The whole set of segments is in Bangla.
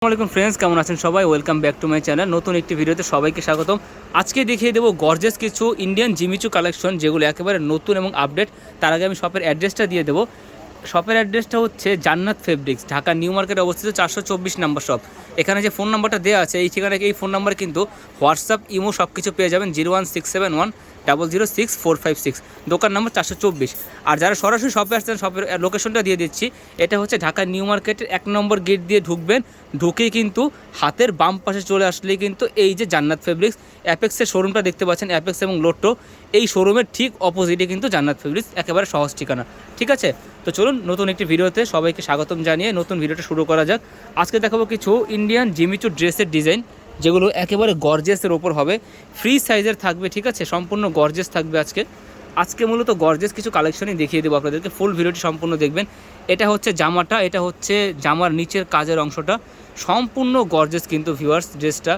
আসসালামু ফ্রেন্ডস, কেমন আছেন সবাই? Welcome back to my channel. নতুন একটি ভিডিওতে সবাইকে স্বাগতম। আজকে দেখিয়ে দেবো গর্জেস কিছু ইন্ডিয়ান জিমিচু কালেকশন, যেগুলো একেবারে নতুন এবং আপডেট। তার আগে আমি শপের অ্যাড্রেসটা দিয়ে দেবো। শপের অ্যাড্রেসটা হচ্ছে জান্নাত ফেব্রিক্স, ঢাকা নিউ মার্কেটে অবস্থিত, 424 নাম্বার শপ। এখানে যে ফোন নাম্বারটা দেওয়া আছে এই ঠিকানায়, এই ফোন নাম্বারে কিন্তু হোয়াটসঅ্যাপ, ইমো সব কিছু পেয়ে যাবেন। 01671006456, দোকান নম্বর 424। আর যারা সরাসরি শপে আসছেন, শপের লোকেশনটা দিয়ে দিচ্ছি। এটা হচ্ছে ঢাকা নিউ মার্কেটের 1 নম্বর গেট দিয়ে ঢুকবেন। ঢুকেই কিন্তু হাতের বাম পাশে চলে আসলেই কিন্তু এই যে জান্নাত ফেব্রিক্স, অ্যাপেক্সের শোরুমটা দেখতে পাচ্ছেন, অ্যাপেক্স এবং লোট্টো, এই শোরুমের ঠিক অপোজিটে কিন্তু জান্নাত ফেব্রিক্স, একেবারে সহজ ঠিকানা। ঠিক আছে, তো চলুন নতুন একটি ভিডিওতে সবাইকে স্বাগতম জানিয়ে নতুন ভিডিওটা শুরু করা যাক। আজকে দেখাবো কিছু ইন্ডিয়ান জিমিচু ড্রেসের ডিজাইন, যেগুলো একেবারে গর্জেসের ওপর হবে, ফ্রি সাইজের থাকবে। ঠিক আছে, সম্পূর্ণ গর্জেস থাকবে। আজকে মূলত গর্জেস কিছু কালেকশনই দেখিয়ে দেবো আপনাদেরকে। ফুল ভিডিওটি সম্পূর্ণ দেখবেন। এটা হচ্ছে জামাটা, এটা হচ্ছে জামার নিচের কাজের অংশটা, সম্পূর্ণ গর্জেস কিন্তু ভিউয়ার্স। ড্রেসটা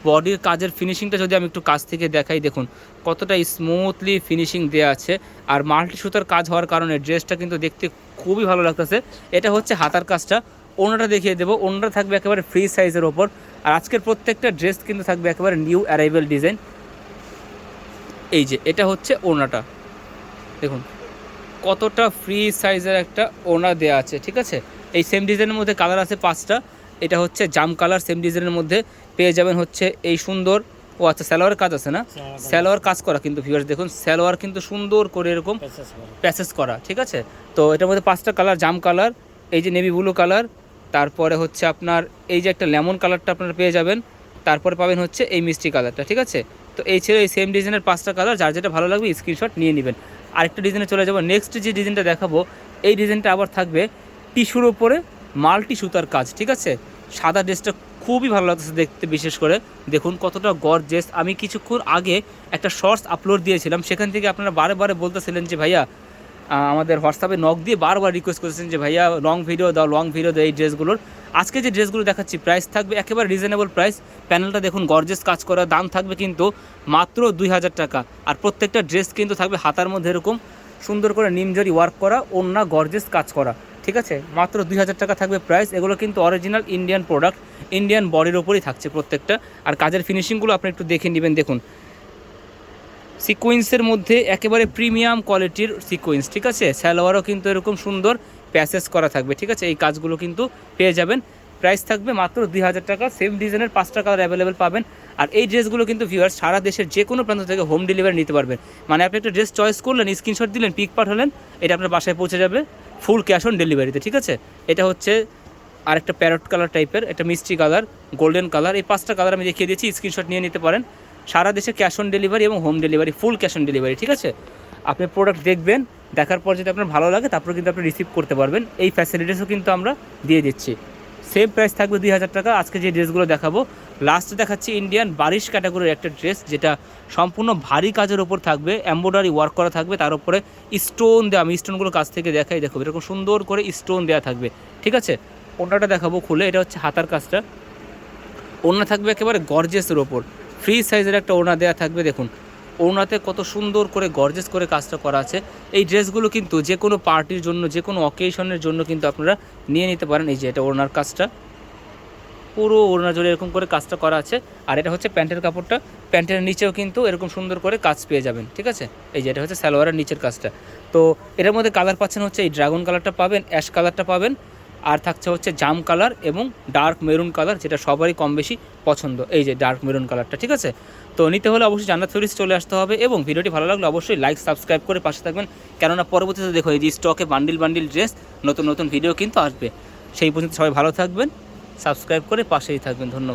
বডির কাজের ফিনিশিংটা যদি আমি একটু কাছ থেকে দেখাই, দেখুন কতটা স্মুথলি ফিনিশিং দেওয়া আছে। আর মাল্টি সুতার কাজ হওয়ার কারণে ড্রেসটা কিন্তু দেখতে খুবই ভালো লাগতেছে। এটা হচ্ছে হাতার কাজটা। ওড়নাটা দেখিয়ে দেবো। ওড়নাটা থাকবে একেবারে ফ্রি সাইজের ওপর। আর আজকের প্রত্যেকটা ড্রেস কিন্তু থাকবে একেবারে নিউ অ্যারাইভেল ডিজাইন। এই যে এটা হচ্ছে ওড়নাটা, দেখুন কতটা ফ্রি সাইজের একটা ওড়না দেওয়া আছে। ঠিক আছে, এই সেম ডিজাইনের মধ্যে কালার আছে 5টা। এটা হচ্ছে জাম কালার, সেম ডিজাইনের মধ্যে পেয়ে যাবেন হচ্ছে এই সুন্দর। ও আচ্ছা, সালোয়ারের কাজ আছে না? সালোয়ার কাজ করা কিন্তু ভিউয়ার্স, দেখুন সালোয়ার কিন্তু সুন্দর করে এরকম প্যাচেস করা। ঠিক আছে, তো এটার মধ্যে 5টা কালার, জাম কালার, এই যে নেভি ব্লু কালার, তারপরে হচ্ছে আপনার এই যে একটা লেমন কালারটা আপনারা পেয়ে যাবেন, তারপরে পাবেন হচ্ছে এই মিষ্টি কালারটা। ঠিক আছে, তো এই ছিল এই সেম ডিজাইনের 5টা কালার। যার যেটা ভালো লাগবে স্ক্রিনশট নিয়ে নেবেন। আরেকটা ডিজাইনে চলে যাবো। নেক্সট যে ডিজাইনটা দেখাবো, এই ডিজাইনটা আবার থাকবে টিস্যুর ওপরে মাল্টি সুতার কাজ। ঠিক আছে, সাদা ড্রেসটা খুবই ভালো লাগছে দেখতে, বিশেষ করে দেখুন কতটা গর্জিয়াস। আমি কিছুক্ষণ আগে একটা শর্টস আপলোড দিয়েছিলাম, সেখান থেকে আপনারা বারে বলতেছিলেন যে ভাইয়া, আমাদের হোয়াটসঅ্যাপে নক দিয়ে বারবার রিকোয়েস্ট করেছেন যে ভাইয়া লং ভিডিও দাও, লং ভিডিও দাও এই ড্রেসগুলোর। আজকে যে ড্রেসগুলো দেখাচ্ছি প্রাইস থাকবে একেবারে রিজনেবল প্রাইস। প্যানেলটা দেখুন গর্জিয়াস কাজ করা, দাম থাকবে কিন্তু মাত্র 2000 টাকা। আর প্রত্যেকটা ড্রেস কিন্তু থাকবে হাতার মধ্যে এরকম সুন্দর করে নিমজরি ওয়ার্ক করা, ওড়না গর্জিয়াস কাজ করা। ঠিক আছে, মাত্র 2000 টাকা থাকবে প্রাইস। এগুলো কিন্তু অরিজিনাল ইন্ডিয়ান প্রোডাক্ট, ইন্ডিয়ান বডির ওপরই থাকছে প্রত্যেকটা। আর কাজের ফিনিশিংগুলো আপনি একটু দেখে নেবেন। দেখুন সিকোয়েন্সের মধ্যে একেবারে প্রিমিয়াম কোয়ালিটির সিকোয়েন্স। ঠিক আছে, সালোয়ারও কিন্তু এরকম সুন্দর প্যাসেজ করা থাকবে। ঠিক আছে, এই কাজগুলো কিন্তু পেয়ে যাবেন। প্রাইস থাকবে মাত্র 2000 টাকা। সেম ডিজাইনের 5টা কালার অ্যাভেলেবেল পাবেন। আর এই ড্রেসগুলো কিন্তু ভিউয়ার্স সারা দেশের যে কোনো প্রান্ত থেকে হোম ডেলিভারি নিতে পারবেন। মানে আপনি একটা ড্রেস চয়েস করলেন, স্ক্রিনশট দিলেন, পিক পাঠালেন, এটা আপনার বাসায় পৌঁছে যাবে ফুল ক্যাশ অন ডেলিভারিতে। ঠিক আছে, এটা হচ্ছে আরেকটা প্যারট কালার টাইপের, একটা মিষ্টি কালার, গোল্ডেন কালার। এই 5টা কালার আমি দেখিয়ে দিয়েছি, স্ক্রিনশট নিয়ে নিতে পারেন। সারা দেশে ক্যাশ অন ডেলিভারি এবং home delivery, full cash on delivery. ঠিক আছে, আপনি প্রোডাক্ট দেখবেন, দেখার পর যদি আপনার ভালো লাগে তারপর কিন্তু আপনি রিসিভ করতে পারবেন। এই ফ্যাসিলিটিসও কিন্তু আমরা দিয়ে দিচ্ছি। সেম প্রাইস থাকবে 2000 টাকা। আজকে যে ড্রেসগুলো দেখাবো, লাস্ট দেখাচ্ছি ইন্ডিয়ান বারিশ ক্যাটাগরির একটা ড্রেস, যেটা সম্পূর্ণ ভারী কাজের ওপর থাকবে, এমব্রয়ডারি ওয়ার্ক করা থাকবে, তার উপরে স্টোন দেওয়া। আমি স্টোনগুলো কাছ থেকে দেখাই, দেখো এরকম সুন্দর করে স্টোন দেওয়া থাকবে। ঠিক আছে, ওড়নাটা দেখাবো খুলে। এটা হচ্ছে হাতার কাজটা। ওড়না থাকবে একেবারে গর্জিয়াসের ওপর, ফ্রি সাইজের একটা ওড়না দেওয়া থাকবে। দেখুন ওড়নাতে কত সুন্দর করে গর্জিয়াস করে কাজটা করা আছে। এই ড্রেসগুলো কিন্তু যে কোনো পার্টির জন্য, যে কোনো অকেশনের জন্য কিন্তু আপনারা নিয়ে নিতে পারেন। এই যে এটা ওড়নার কাজটা, পুরো ওড়না জুড়ে এরকম করে কাজটা করা আছে। আর এটা হচ্ছে প্যান্টের কাপড়টা, প্যান্টের নিচেও কিন্তু এরকম সুন্দর করে কাজ পেয়ে যাবেন। ঠিক আছে, এই যে এটা হচ্ছে সালোয়ারের নিচের কাজটা। তো এটার মধ্যে কালার পাচ্ছেন হচ্ছে এই ড্রাগন কালারটা পাবেন, অ্যাশ কালারটা পাবেন, আর থাকছে হচ্ছে জাম কালার এবং ডার্ক মেরুন কালার, যেটা সবারই কম বেশি পছন্দ, এই যে ডার্ক মেরুন কালারটা। ঠিক আছে, তো নিতে হলে অবশ্যই জান্নাত ফেব্রিক্স চলে আসতে হবে। এবং ভিডিওটি ভালো লাগলে অবশ্যই লাইক সাবস্ক্রাইব করে পাশে থাকবেন, কেননা পরবর্তীতে দেখো এই যে স্টকে বান্ডিল ড্রেস, নতুন ভিডিও কিন্তু আসবে। সেই পর্যন্ত সবাই ভালো থাকবেন, সাবস্ক্রাইব করে পাশেই থাকবেন। ধন্যবাদ।